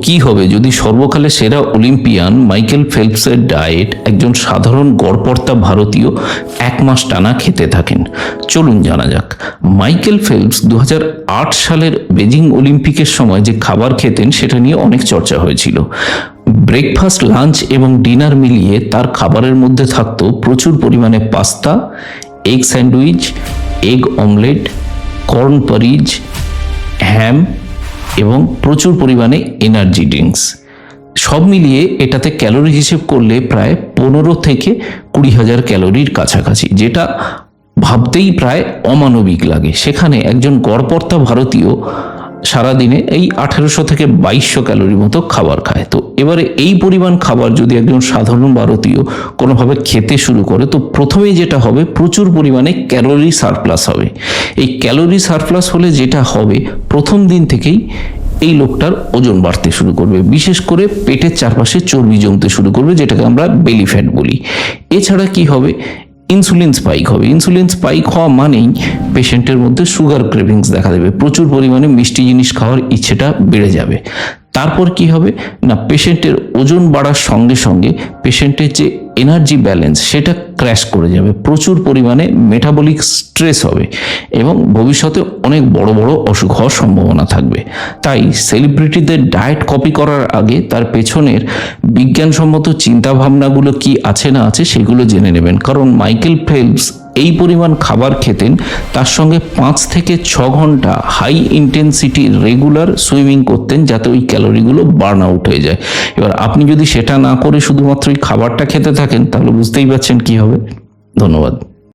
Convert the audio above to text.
কি হবে যদি সর্বকালের সেরা অলিম্পিয়ান মাইকেল ফেলপসের ডায়েট একজন সাধারণ গড়পড়তা ভারতীয় 1 মাস টানা খেতে থাকেন? চলুন জানা যাক। মাইকেল ফেলপস 2008 সালের বেজিং অলিম্পিকের সময় যে খাবার খেতেন সেটা নিয়ে অনেক চর্চা হয়েছিল। ব্রেকফাস্ট, লাঞ্চ এবং ডিনার মিলিয়ে তার খাবারের মধ্যে থাকতো প্রচুর পরিমাণে pasta, egg sandwich, egg omelette, corn porridge, ham এবং প্রচুর পরিমাণে এনার্জি ড্রিঙ্কস। সব মিলিয়ে এটাতে ক্যালোরি হিসেব করলে প্রায় 15 থেকে 20,000 ক্যালোরির কাছাকাছি, যেটা ভাবতেই প্রায় অমানবিক লাগে। সেখানে একজন গড়পড়তা ভারতীয় সারাদিনে এই 1800 থেকে 2200 ক্যালোরি মতো খাবার খায়। তো এবারে এই পরিমাণ খাবার যদি একজন সাধারণ ভারতীয় কোনোভাবে খেতে শুরু করে, তো প্রথমেই যেটা হবে, প্রচুর পরিমাণে ক্যালোরি সারপ্লাস হবে। এই ক্যালোরি সারপ্লাস হলে যেটা হবে, প্রথম দিন থেকেই এই লোকটার ওজন বাড়তে শুরু করবে, বিশেষ করে পেটের চারপাশে চর্বি জমতে শুরু করবে, যেটাকে আমরা বেলি ফ্যাট বলি। এছাড়া কি হবে, ইনসুলিন স্পাইক হবে। ইনসুলিন স্পাইক হওয়া মানেই পেশেন্টের মধ্যে সুগার ক্রেভিংস দেখা দেবে, প্রচুর পরিমাণে মিষ্টি জিনিস খাওয়ার ইচ্ছেটা বেড়ে যাবে। তারপর কি হবে না, পেশেন্টের ওজন বাড়ার সঙ্গে সঙ্গে পেশেন্টের যে এনার্জি ব্যালেন্স সেটা ক্র্যাশ করে যাবে, প্রচুর পরিমাণে মেটাবলিক স্ট্রেস হবে এবং ভবিষ্যতে অনেক বড় বড় অসুখ হওয়ার সম্ভাবনা থাকবে। তাই সেলিব্রিটিদের ডায়েট কপি করার আগে তার পেছনের বিজ্ঞানসম্মত চিন্তাভাবনাগুলো কি আছে না আছে সেগুলো জেনে নেবেন। কারণ মাইকেল ফেলপস এই পরিমাণ খাবার খেতেন, তার সঙ্গে 5 থেকে 6 ঘন্টা হাই ইন্টেন্সিটি রেগুলার সুইমিং করতেন, যাতে ওই ক্যালোরিগুলো বার্ন আউট হয়ে যায়। এবার আপনি যদি সেটা না করে শুধুমাত্র ওই খাবারটা খেতে থাকেন, তাহলে বুঝতেই পারছেন কি হবে। ধন্যবাদ।